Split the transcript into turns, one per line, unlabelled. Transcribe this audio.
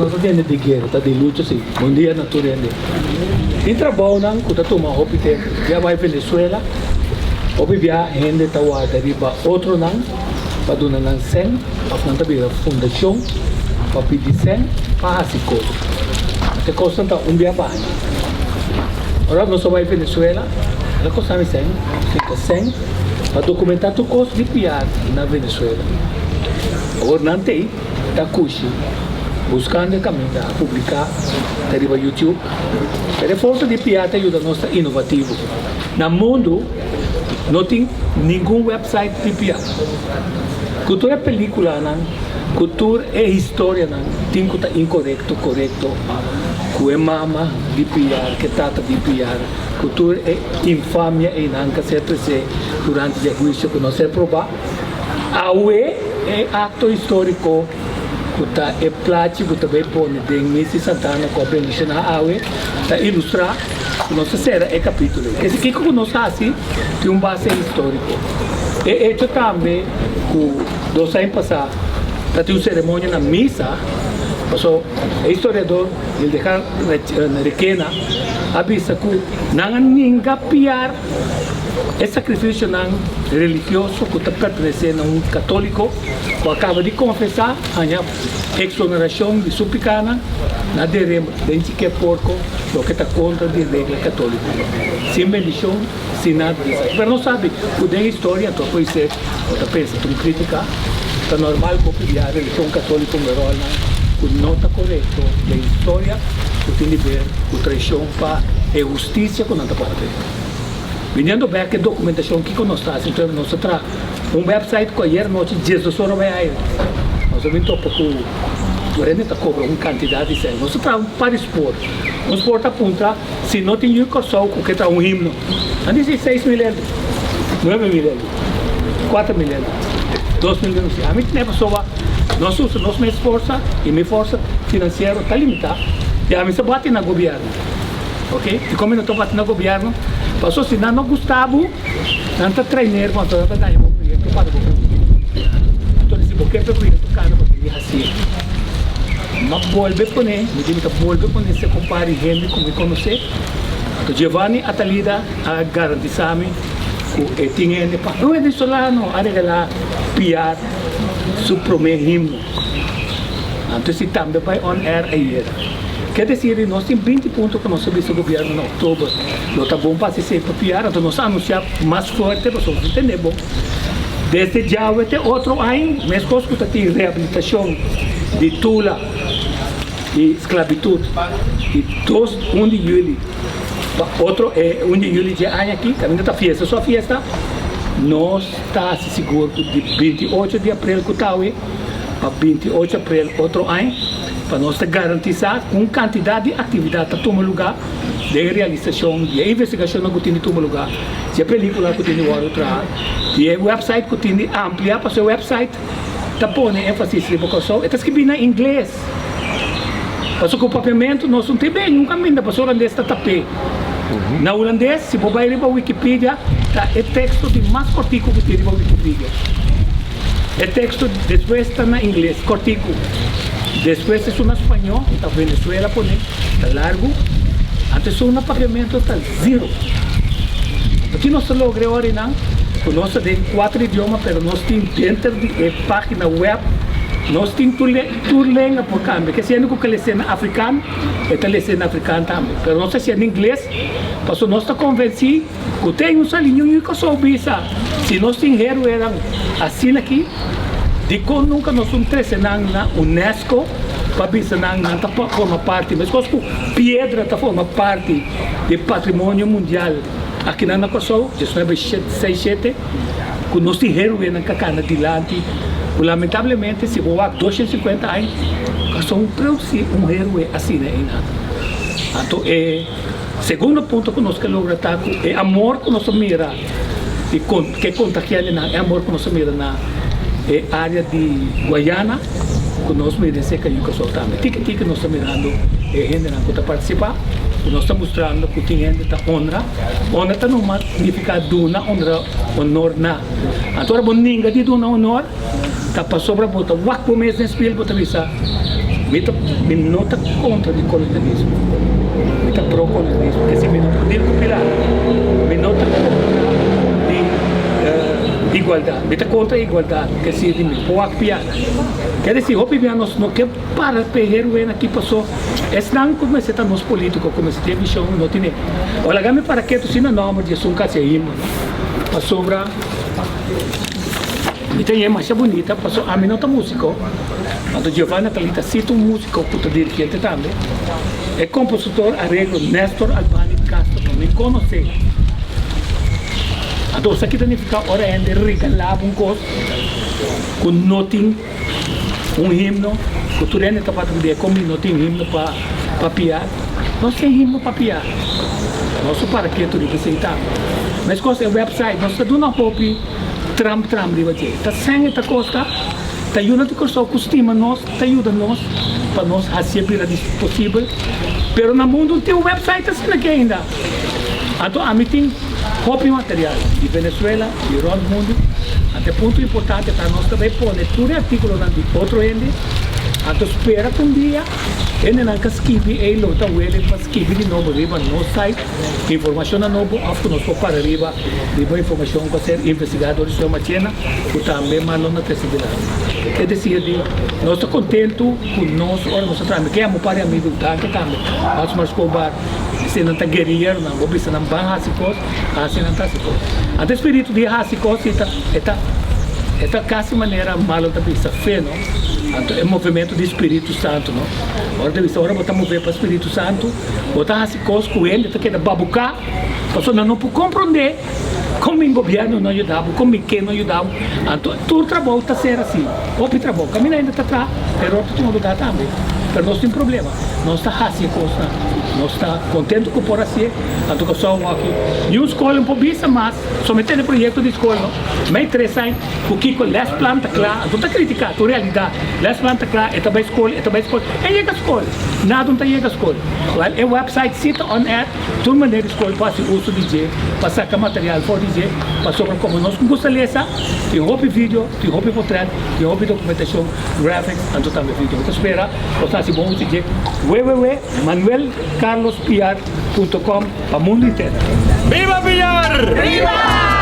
não tem de guerra, tá de luta sim. Um dia natureza. Em trabalho não, quando tu uma hobby tem, já vai Venezuela, hobby via gente tá lá deriva outro não, para donar não sem, para não ter fundação, para pedir sem, para assim coisa. Até custa dia para. Agora nós vai Venezuela, ela custa me sem, fica sem, para documentar tu coisa de piar na Venezuela. Agora não tem, tá cuxi. Buscando o caminho a publicar deriva YouTube. A força de piada ajuda a nossa inovativo. No mundo não tem nenhum website de piada. Cultura é película, não. Cultura é história, não. Tem que estar incorreto, correto. Que é mama de piada, que tata de piada. Cultura é infâmia e não que se trazer durante o juízo que não se provar. A UE é ato histórico. Kuta é plástico também põe de Messi Santana com a bendição na água para ilustrar o nosso série é capítulo. Esse que nós assim tem base histórico. E isso também que 2 anos passados tem uma cerimônia na missa. Passou o historiador ele deixa na requena avisa que não há ninguém piar é sacrifício não religioso que está pertencendo a um católico que acaba de confessar a exoneração de sua picana na derrama de que é porco o que está contra a regra católica sem bendição, sem nada disso mas não sabe, o da história então pode ser, você pensa, tu critica é normal copiar a religião católica que não está correto a história que tem de ver a traição para a justiça que não está pode Vindo ver que documentação que nós temos, então nós temos website que ayer noite Jesus só vai aí. Nós vimos um pouco, durante a cobra uma quantidade de nós temos para expor. Nós expor aponta se não tem só o que está himno. Antes de 6 mil euros, 9 mil euros, 4 mil euros, 2 mil euros. A mim não é pessoa, nós usamos nossa força e minha força financeira está limitada. E a mim se bate na governo, ok? E como eu não estou batendo no governo passou se não Gustavo, não está treinando quando está ganhando o projeto para o governo. Então esse boquete é projeto cara para ele assim. Mas volve com ele, me diz que volve com ele se compare gente como me conhecer. Então Giovanni Atalida a garantir-me que tinha ele para não é de solano a regalar piar su primeiro himno. Então se também vai on air aí. Quer dizer, nós temos 20 pontos que nós subimos o governo em outubro. Não está bom para se copiar, então nós anunciamos mais forte para os outros entender bom. Desde já até outro ano, mas coisa que tem reabilitação de tula e esclavitud. E 1 de julho, outro é 1 de julho de ano aqui, que ainda está festa, só festa. Nós estamos seguros de 28 de abril que está aí, para 28 de abril outro ano. Para nós garantizar uma quantidade de atividade que toma lugar, de realização, de investigação que tem toma lugar, de película que tem o trabalho, de website que tem ampliar para o seu website, está pondo ênfase na educação, está escrevendo em inglês. Para o papiamento, nós não temos bem, nunca ainda para o holandês está tapé. Na holandês, se você vai para a Wikipedia, está o texto de mais cortico que tem na Wikipedia. O texto depois está em inglês, cortico. Depois é um espanhol, está Venezuela por está largo. Antes um pagamento está zero. Aqui nós logramos agora não, nós temos 4 idiomas, mas nós temos dentro da página web, nós temos tudo língua por câmbio. Que se é que cena africano, é cena africano também. Mas nós se é em inglês, porque nós estamos convencidos que tem um salinho que só bisa. Se nós temos héroe assim aqui. De como nunca nós somos na Unesco, para pensar não forma parte, mas como pedra forma parte do patrimônio mundial. Aqui na Kosovo, 1967, que nós temos herói na cacana de lante, lamentavelmente, se vou há 250 anos, que são produzir herói assim, né? Então, segundo ponto que nós queremos lograr é amor que nós mira, e que contagia é amor que nós mira na área de Guaiana, que nós merecemos que a gente soltamos. Tique nós estamos mirando gente que está participando, nós estamos mostrando que tem gente que está honra está não significa duna, honor na. Agora, ninguém de duna honor, está para sobra, bota, o mês nesse espelho, bota visa. me nota contra de colonialismo, me está pro colonialismo, que se me não poder copiar, me nota contra de igualdade, me está contra a igualdade, que se de me pôr piada. Quer dizer, nós não quer para perder o aqui passou, é não como se está nos políticos, como se tem visão, não tem. Olha, game para que tu se não nome de um caseíma, para sobra. E tem uma marcha bonita, passou a minha música. Quando Giovanna Talita cita músico, que está dirigente também. É compositor, arreglo, Néstor Albani Castro, não me conhece. Então, isso aqui significa, ora, ainda regalava coisa, com noting, himno, que tu ainda está para dizer, como não tem himno para piar. Nós temos himno para piar. Nós para que tu representamos. Mas coisa é o website, nós estamos na roupa, tram, de bater. Está sem esta coisa, está ajuda de coisa, costuma nós, está ajuda nós, para nós fazer a possível. Pero no mundo tem um website assim aqui ainda. Então, a mim tem roupa material de Venezuela, de todo o mundo. Até ponto importante para nós também pôr tudo artículo de outro ende. Então, espera que um dia ele não escreve, ele não está para escrever de novo, riba no site, informação novo, after nós for para riba, informação para ser investigadores de uma cena, que também mandam na terceira. É dizer, nós estamos contentes com nós, ora nós estamos, que é meu pai amigo, que também, nós vamos cobrar, se não está guerreiro, não, vamos não vai fazer coisas, assim não está se coisas. Então, o espírito de fazer coisas é quase maneira mal da vista, fé, não? Então, é movimento do Espírito Santo, não? Ora botar mover para o Espírito Santo, botar as coisas com ele, está babucar, a pessoa não pode compreender como o governo não ajudava, como quem não ajudava. Então, todo o trabalho está sendo assim. O trabalho, o caminho ainda está atrás, mas outro tem um lugar também. Mas nós temos problema, nós estamos assim, nós estamos contentes com por assim, então que só aqui. E uma escola um pouco bisa, mas somente no projeto de escola, mais interessante, o que les planta lá, não está criticando, a realidade, les planta lá, é também escola, é chega a escola, nada não está chega a escola. É o website, cita on air, toda maneira escola para o uso de DJ, para sacar material for DJ, para sobre como nós gostamos de ler, tem roupa vídeo, tem roupa portrait, tem roupa documentação, graphics, então também vídeo. Então espera, se bom DJ, www.manuelcarlospiar.com para o mundo inteiro.
¡Viva Piar! ¡Viva!